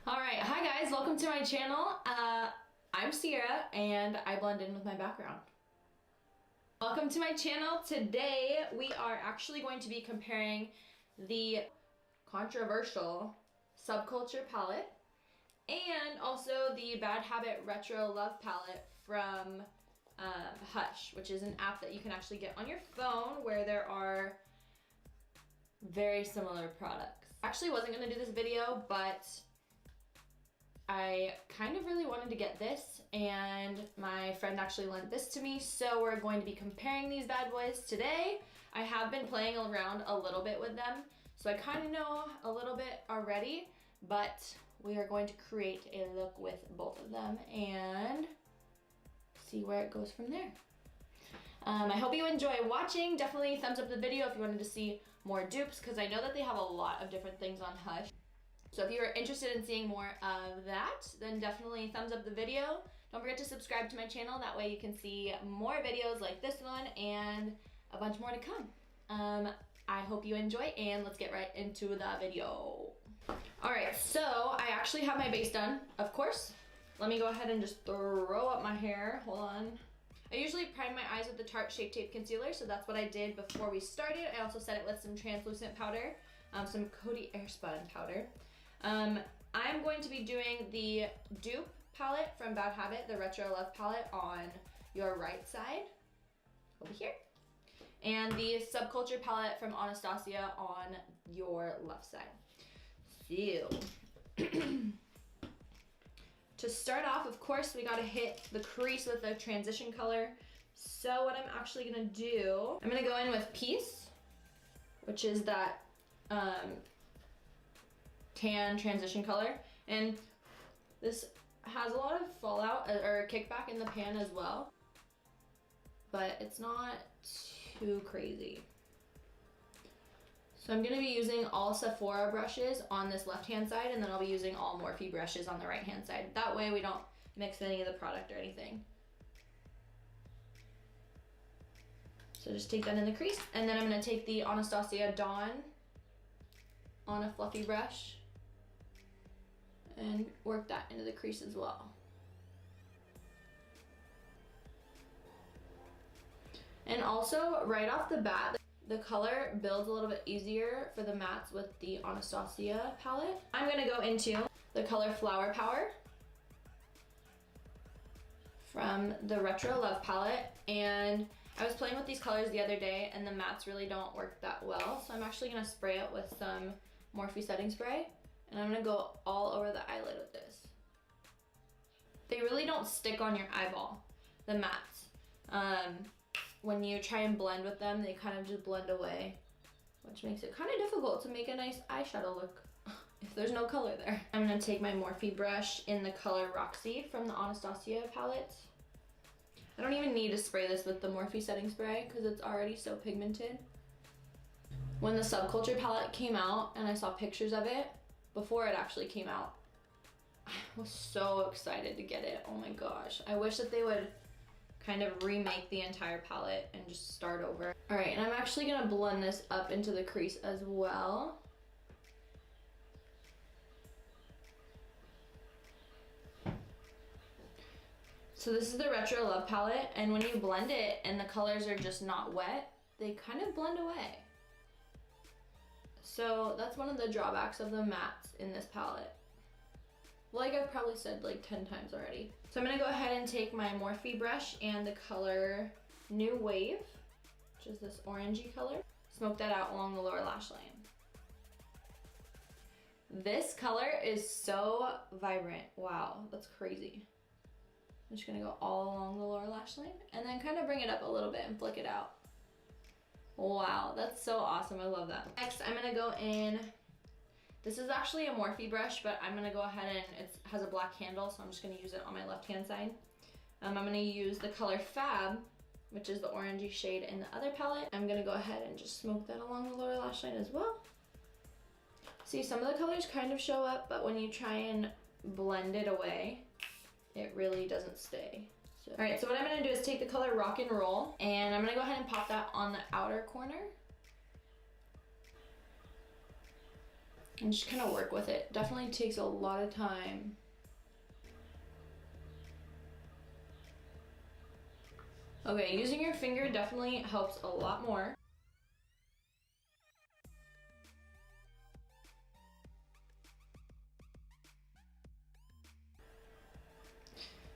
Alright, hi guys, welcome to my channel. I'm Sierra and I blend in with my background. Welcome to my channel. Today we are actually going to be comparing the controversial Subculture Palette and also the Bad Habit Retro Love Palette from Hush, which is an app that you can actually get on your phone where there are very similar products. Actually wasn't going to do this video, but I kind of really wanted to get this and my friend actually lent this to me, so we're going to be comparing these bad boys today. I have been playing around a little bit with them, so I kind of know a little bit already, but we are going to create a look with both of them and see where it goes from there. I hope you enjoy watching. Definitely thumbs up the video if you wanted to see more dupes, because I know that they have a lot of different things on Hush. So if you are interested in seeing more of that, then definitely thumbs up the video. Don't forget to subscribe to my channel. That way you can see more videos like this one and a bunch more to come. I hope you enjoy, and let's get right into the video. All right, so I actually have my base done, of course. Let me go ahead and just throw up my hair. Hold on. I usually prime my eyes with the Tarte Shape Tape Concealer, so that's what I did before we started. I also set it with some translucent powder, some Coty Airspun powder. I'm going to be doing the Dupe palette from Bad Habit, the Retro Love palette, on your right side, over here. And the Subculture palette from Anastasia on your left side. So, to start off, of course, we gotta hit the crease with a transition color. So what I'm actually gonna do, I'm gonna go in with Peace, which is that tan transition color, and this has a lot of fallout or kickback in the pan as well, but it's not too crazy. So I'm gonna be using all Sephora brushes on this left hand side, and then I'll be using all Morphe brushes on the right hand side. That way we don't mix any of the product or anything. So just take that in the crease, and then I'm gonna take the Anastasia Dawn on a fluffy brush and work that into the crease as well. And also, right off the bat, the color builds a little bit easier for the mattes with the Anastasia palette. I'm gonna go into the color Flower Power from the Retro Love palette, and I was playing with these colors the other day and the mattes really don't work that well, so I'm actually gonna spray it with some Morphe setting spray, and I'm gonna go all over the eyelid with this. They really don't stick on your eyeball, the mattes. When you try and blend with them, they kind of just blend away, which makes it kind of difficult to make a nice eyeshadow look if there's no color there. I'm gonna take my Morphe brush in the color Roxy from the Anastasia palette. I don't even need to spray this with the Morphe setting spray because it's already so pigmented. When the Subculture palette came out and I saw pictures of it, before it actually came out, I was so excited to get it. Oh my gosh. I wish that they would kind of remake the entire palette and just start over. All right, and I'm actually gonna blend this up into the crease as well. So this is the Retro Love palette, and when you blend it and the colors are just not wet, they kind of blend away. So that's one of the drawbacks of the mattes in this palette. Like I've probably said like 10 times already. So I'm gonna go ahead and take my Morphe brush and the color New Wave, which is this orangey color. Smoke that out along the lower lash line. This color is so vibrant. Wow, that's crazy. I'm just gonna go all along the lower lash line and then kind of bring it up a little bit and flick it out. Wow, that's so awesome. I love that. Next, I'm gonna go in. This is actually a Morphe brush, but I'm gonna go ahead and it has a black handle, so I'm just gonna use it on my left-hand side. I'm gonna use the color Fab, which is the orangey shade in the other palette. I'm gonna go ahead and just smoke that along the lower lash line as well. See, some of the colors kind of show up, but when you try and blend it away, it really doesn't stay. So, all right, so what I'm gonna do is take the color Rock and Roll, and I'm gonna go ahead and pop that on the outer corner. and just kind of work with it. Definitely takes a lot of time. Okay, using your finger definitely helps a lot more.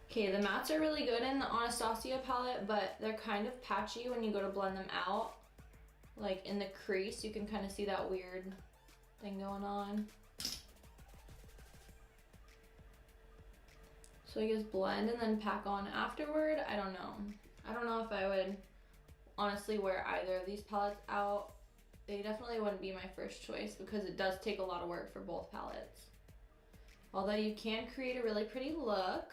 Okay, the mattes are really good in the Anastasia palette, but they're kind of patchy when you go to blend them out. Like in the crease, you can kind of see that weird thing going on. So I guess blend and then pack on afterward. I don't know. I don't know if I would honestly wear either of these palettes out. They definitely wouldn't be my first choice because it does take a lot of work for both palettes. Although you can create a really pretty look,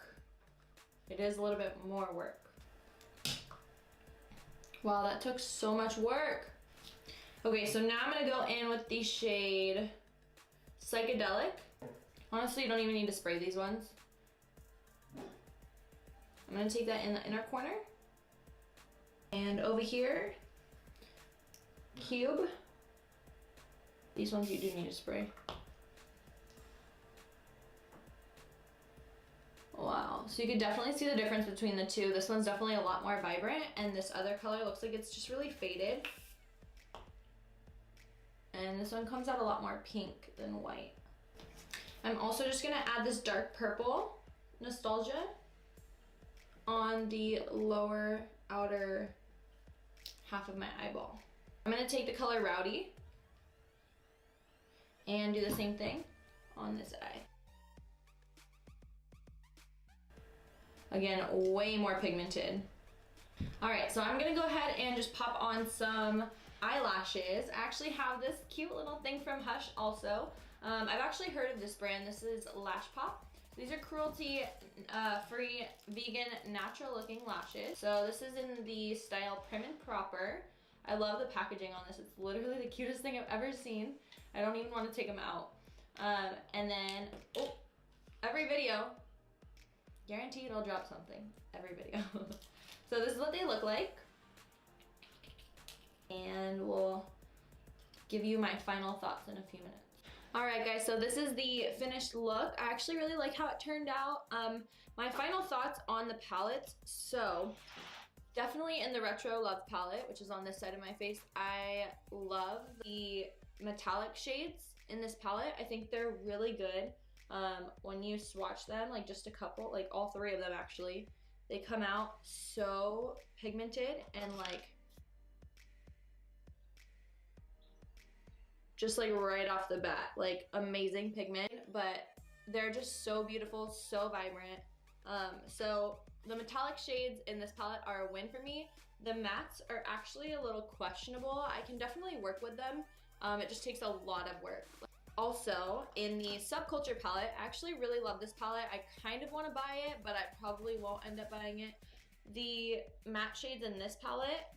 it is a little bit more work. Wow, that took so much work. Okay, so now I'm gonna go in with the shade Psychedelic. Honestly, you don't even need to spray these ones. I'm gonna take that in the inner corner. And over here, Cube. These ones you do need to spray. Wow, so you can definitely see the difference between the two. This one's definitely a lot more vibrant, and this other color looks like it's just really faded. And this one comes out a lot more pink than white. I'm also just gonna add this dark purple, Nostalgia, on the lower outer half of my eyeball. I'm gonna take the color Rowdy and do the same thing on this eye. Again, way more pigmented. All right, so I'm gonna go ahead and just pop on some eyelashes. I actually have this cute little thing from Hush also. I've actually heard of this brand. This is Lash Pop. These are cruelty-free, vegan, natural-looking lashes. So this is in the style Prim and Proper. I love the packaging on this. It's literally the cutest thing I've ever seen. I don't even want to take them out. And then, oh, every video, guaranteed I'll drop something. Every video. So this is what they look like. And we'll give you my final thoughts in a few minutes. All right, guys, so this is the finished look. I actually really like how it turned out. My final thoughts on the palettes. So definitely in the Retro Love palette, which is on this side of my face, I love the metallic shades in this palette. I think they're really good. When you swatch them, like just a couple, like all three of them actually, they come out so pigmented and like just like right off the bat, like amazing pigment, but they're just so beautiful, so vibrant. So the metallic shades in this palette are a win for me. The mattes are actually a little questionable. I can definitely work with them. It just takes a lot of work. Also, in the Subculture palette, I actually really love this palette. I kind of want to buy it, but I probably won't end up buying it. The matte shades in this palette,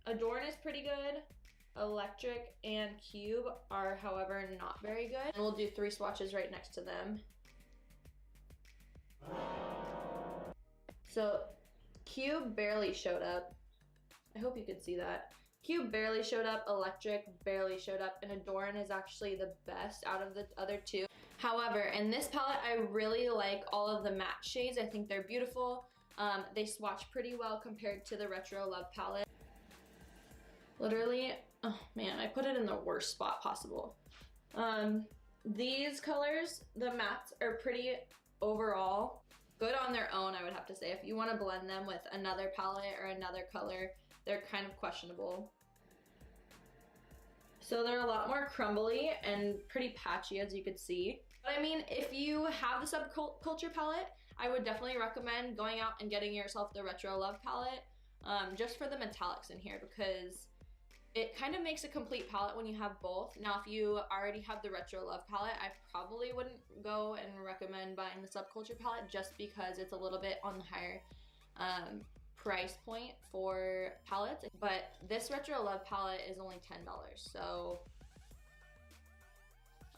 Adorn is pretty good. Electric and Cube are, however, not very good. And we'll do 3 swatches right next to them. So Cube barely showed up. I hope you could see that. Cube barely showed up, Electric barely showed up, and Adorn is actually the best out of the other 2. However, in this palette, I really like all of the matte shades. I think they're beautiful. They swatch pretty well compared to the Retro Love palette. Literally, oh man, I put it in the worst spot possible. These colors, the mattes are pretty overall good on their own, I would have to say. If you want to blend them with another palette or another color, they're kind of questionable. So they're a lot more crumbly and pretty patchy, as you could see. But I mean, if you have the Subculture palette, I would definitely recommend going out and getting yourself the Retro Love palette, just for the metallics in here, because it kind of makes a complete palette when you have both. Now, if you already have the Retro Love palette, I probably wouldn't go and recommend buying the Subculture palette just because it's a little bit on the higher price point for palettes. But this Retro Love palette is only $10, so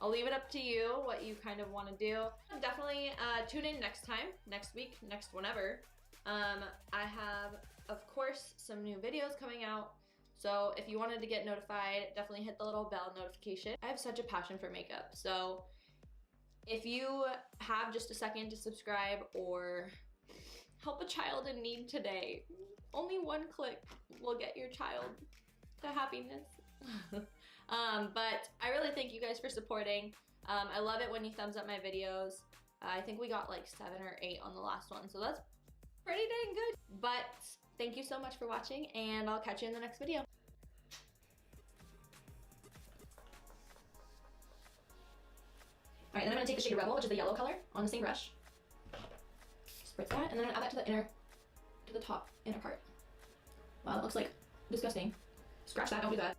I'll leave it up to you what you kind of want to do. Definitely tune in next time, next week, next whenever. I have, of course, some new videos coming out. So if you wanted to get notified, definitely hit the little bell notification. I have such a passion for makeup, so if you have just a second to subscribe or help a child in need today, only one click will get your child to happiness. But I really thank you guys for supporting. I love it when you thumbs up my videos. I think we got like 7 or 8 on the last one, so that's pretty dang good. But thank you so much for watching, and I'll catch you in the next video. Alright, then I'm going to take the shade Rebel, which is the yellow color, on the same brush. Spritz that, and then I'm going to add that to the top inner part. Wow, that looks like disgusting. Scratch that, don't do that.